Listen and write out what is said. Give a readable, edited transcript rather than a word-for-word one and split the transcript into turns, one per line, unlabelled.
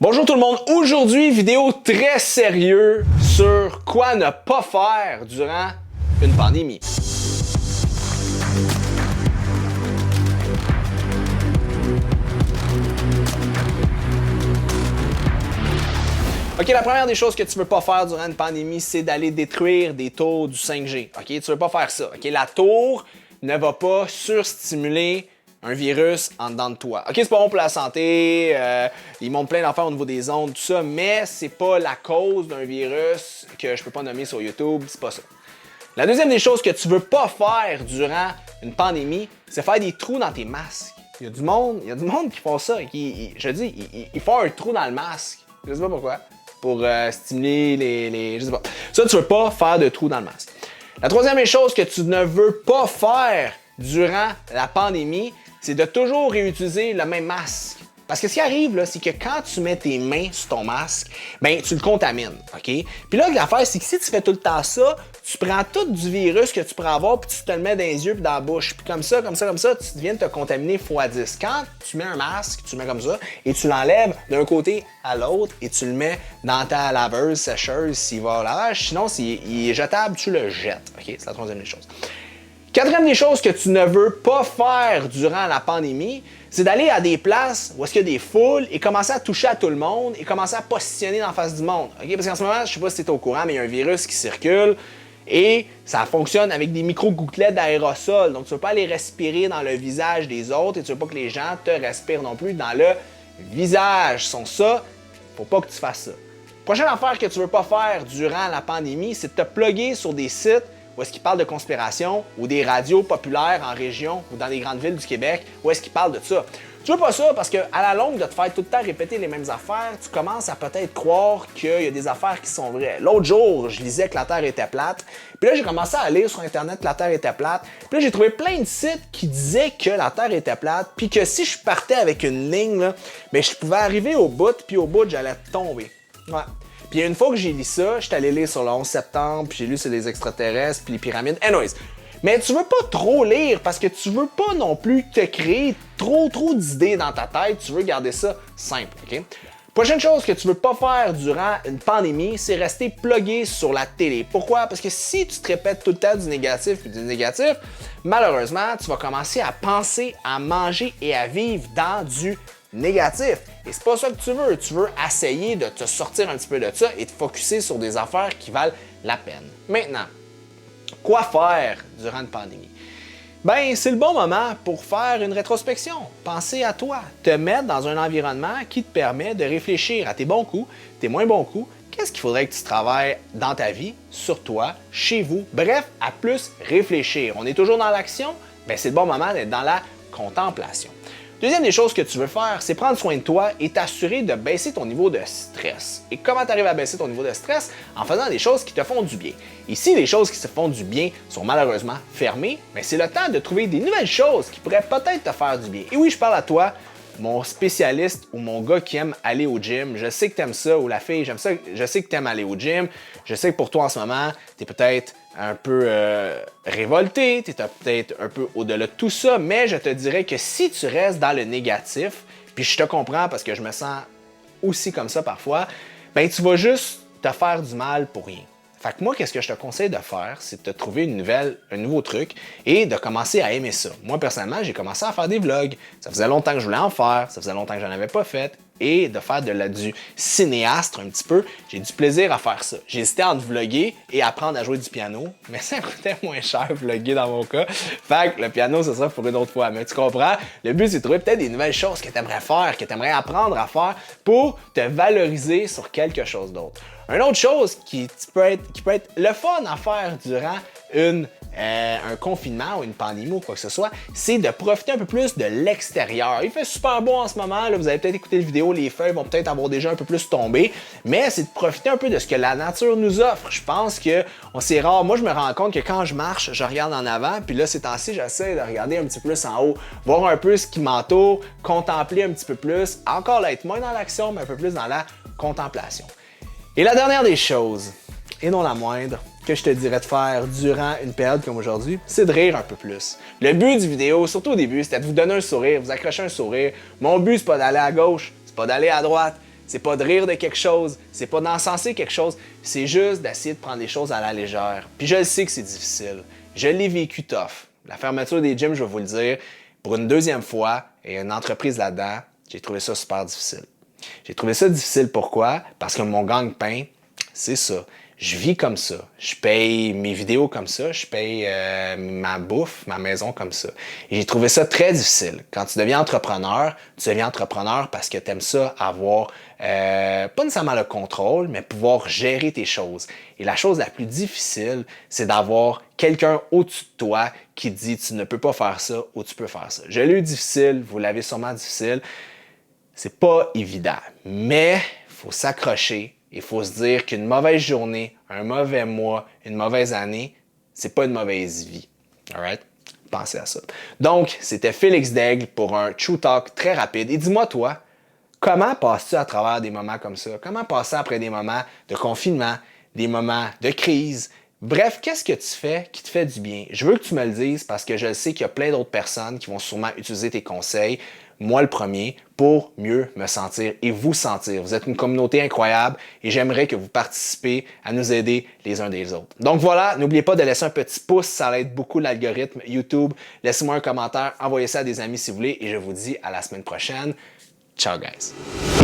Bonjour tout le monde, aujourd'hui vidéo très sérieuse sur quoi ne pas faire durant une pandémie. Ok, la première des choses que tu veux pas faire durant une pandémie, c'est d'aller détruire des tours du 5G. Ok, tu veux pas faire ça. Ok, la tour ne va pas surstimuler un virus en dedans de toi. Ok, c'est pas bon pour la santé, ils montrent plein d'affaires au niveau des ondes, tout ça, mais c'est pas la cause d'un virus que je peux pas nommer sur YouTube, c'est pas ça. La deuxième des choses que tu veux pas faire durant une pandémie, c'est faire des trous dans tes masques. Il y a du monde qui font ça, ils font un trou dans le masque. Je sais pas pourquoi. Pour stimuler je sais pas. Ça, tu veux pas faire de trous dans le masque. La troisième des choses que tu ne veux pas faire durant la pandémie, c'est de toujours réutiliser le même masque. Parce que ce qui arrive, là, c'est que quand tu mets tes mains sur ton masque, ben tu le contamines, OK? Puis là, l'affaire, c'est que si tu fais tout le temps ça, tu prends tout du virus que tu pourrais avoir, puis tu te le mets dans les yeux puis dans la bouche. Puis comme ça, tu viens de te contaminer x10. Quand tu mets un masque, tu le mets comme ça, et tu l'enlèves d'un côté à l'autre, et tu le mets dans ta laveuse, sécheuse, s'il va au lavage. Sinon, s'il est jetable, tu le jettes, OK? C'est la troisième des choses. Quatrième des choses que tu ne veux pas faire durant la pandémie, c'est d'aller à des places où est-ce qu'il y a des foules et commencer à toucher à tout le monde et commencer à positionner dans la face du monde. Okay? Parce qu'en ce moment, je sais pas si tu es au courant, mais il y a un virus qui circule et ça fonctionne avec des micro-gouttelettes d'aérosol. Donc, tu ne veux pas aller respirer dans le visage des autres et tu ne veux pas que les gens te respirent non plus dans le visage. Sans ça, faut pas que tu fasses ça. Prochaine affaire que tu ne veux pas faire durant la pandémie, c'est de te plugger sur des sites où est-ce qu'ils parlent de conspiration, ou des radios populaires en région ou dans les grandes villes du Québec, où est-ce qu'ils parlent de ça. Tu veux pas ça parce qu'à la longue, de te faire tout le temps répéter les mêmes affaires, tu commences à peut-être croire qu'il y a des affaires qui sont vraies. L'autre jour, je lisais que la Terre était plate, puis là, j'ai commencé à lire sur Internet que la Terre était plate, puis là, j'ai trouvé plein de sites qui disaient que la Terre était plate, puis que si je partais avec une ligne, là, ben, je pouvais arriver au bout, puis au bout, j'allais tomber. Ouais. Puis une fois que j'ai lu ça, j'étais allé lire sur le 11 septembre, puis j'ai lu sur les extraterrestres, puis les pyramides. Anyways. Mais tu veux pas trop lire parce que tu veux pas non plus te créer trop d'idées dans ta tête. Tu veux garder ça simple, OK? Prochaine chose que tu veux pas faire durant une pandémie, c'est rester plugué sur la télé. Pourquoi? Parce que si tu te répètes tout le temps du négatif puis du négatif, malheureusement, tu vas commencer à penser, à manger et à vivre dans du négatif. Et c'est pas ça que tu veux. Tu veux essayer de te sortir un petit peu de ça et te focusser sur des affaires qui valent la peine. Maintenant, quoi faire durant une pandémie? Ben, c'est le bon moment pour faire une rétrospection. Penser à toi, te mettre dans un environnement qui te permet de réfléchir à tes bons coups, tes moins bons coups. Qu'est-ce qu'il faudrait que tu travailles dans ta vie, sur toi, chez vous? Bref, à plus réfléchir. On est toujours dans l'action, ben c'est le bon moment d'être dans la contemplation. Deuxième des choses que tu veux faire, c'est prendre soin de toi et t'assurer de baisser ton niveau de stress. Et comment tu arrives à baisser ton niveau de stress? En faisant des choses qui te font du bien. Et si les choses qui te font du bien sont malheureusement fermées, bien c'est le temps de trouver des nouvelles choses qui pourraient peut-être te faire du bien. Et oui, je parle à toi, mon spécialiste ou mon gars qui aime aller au gym. Je sais que tu aimes ça, ou la fille, j'aime ça, je sais que tu aimes aller au gym. Je sais que pour toi en ce moment, tu es peut-être un peu révolté, tu es peut-être un peu au-delà de tout ça, mais je te dirais que si tu restes dans le négatif, puis je te comprends parce que je me sens aussi comme ça parfois, ben tu vas juste te faire du mal pour rien. Fait que moi, qu'est-ce que je te conseille de faire, c'est de te trouver un nouveau truc et de commencer à aimer ça. Moi, personnellement, j'ai commencé à faire des vlogs. Ça faisait longtemps que je voulais en faire, ça faisait longtemps que j'en avais pas fait. Et de faire du cinéastre un petit peu, j'ai du plaisir à faire ça. J'ai hésité entre vlogger et apprendre à jouer du piano, mais ça coûtait moins cher vlogger dans mon cas. Fait que le piano, ce sera pour une autre fois. Mais tu comprends, le but, c'est de trouver peut-être des nouvelles choses que tu aimerais faire, que tu aimerais apprendre à faire pour te valoriser sur quelque chose d'autre. Une autre chose qui peut être le fun à faire durant un confinement ou une pandémie ou quoi que ce soit, c'est de profiter un peu plus de l'extérieur. Il fait super beau en ce moment, là, vous avez peut-être écouté la vidéo, les feuilles vont peut-être avoir déjà un peu plus tombé, mais c'est de profiter un peu de ce que la nature nous offre. Je pense que c'est rare. Moi, je me rends compte que quand je marche, je regarde en avant, puis là, ces temps-ci, j'essaie de regarder un petit peu plus en haut, voir un peu ce qui m'entoure, contempler un petit peu plus, encore là, être moins dans l'action, mais un peu plus dans la contemplation. Et la dernière des choses, et non la moindre, que je te dirais de faire durant une période comme aujourd'hui, c'est de rire un peu plus. Le but du vidéo, surtout au début, c'était de vous donner un sourire, vous accrocher un sourire. Mon but, c'est pas d'aller à gauche, c'est pas d'aller à droite, c'est pas de rire de quelque chose, c'est pas d'encenser quelque chose, c'est juste d'essayer de prendre les choses à la légère. Puis je le sais que c'est difficile. Je l'ai vécu tough. La fermeture des gyms, je vais vous le dire, pour une deuxième fois, et une entreprise là-dedans, j'ai trouvé ça super difficile. J'ai trouvé ça difficile pourquoi? Parce que mon gagne-pain, c'est ça. Je vis comme ça. Je paye mes vidéos comme ça. Je paye ma bouffe, ma maison comme ça. Et j'ai trouvé ça très difficile. Quand tu deviens entrepreneur parce que tu aimes ça avoir, pas nécessairement le contrôle, mais pouvoir gérer tes choses. Et la chose la plus difficile, c'est d'avoir quelqu'un au-dessus de toi qui dit tu ne peux pas faire ça ou tu peux faire ça. Je l'ai eu difficile, vous l'avez sûrement difficile. C'est pas évident, mais il faut s'accrocher. Il faut se dire qu'une mauvaise journée, un mauvais mois, une mauvaise année, c'est pas une mauvaise vie. Alright? Pensez à ça. Donc, c'était Félix Daigle pour un True Talk très rapide. Et dis-moi, toi, comment passes-tu à travers des moments comme ça? Comment passes-tu après des moments de confinement, des moments de crise? Bref, qu'est-ce que tu fais qui te fait du bien? Je veux que tu me le dises parce que je sais qu'il y a plein d'autres personnes qui vont sûrement utiliser tes conseils, moi le premier, pour mieux me sentir et vous sentir. Vous êtes une communauté incroyable et j'aimerais que vous participez à nous aider les uns des autres. Donc voilà, n'oubliez pas de laisser un petit pouce, ça aide beaucoup l'algorithme YouTube. Laissez-moi un commentaire, envoyez ça à des amis si vous voulez et je vous dis à la semaine prochaine. Ciao guys!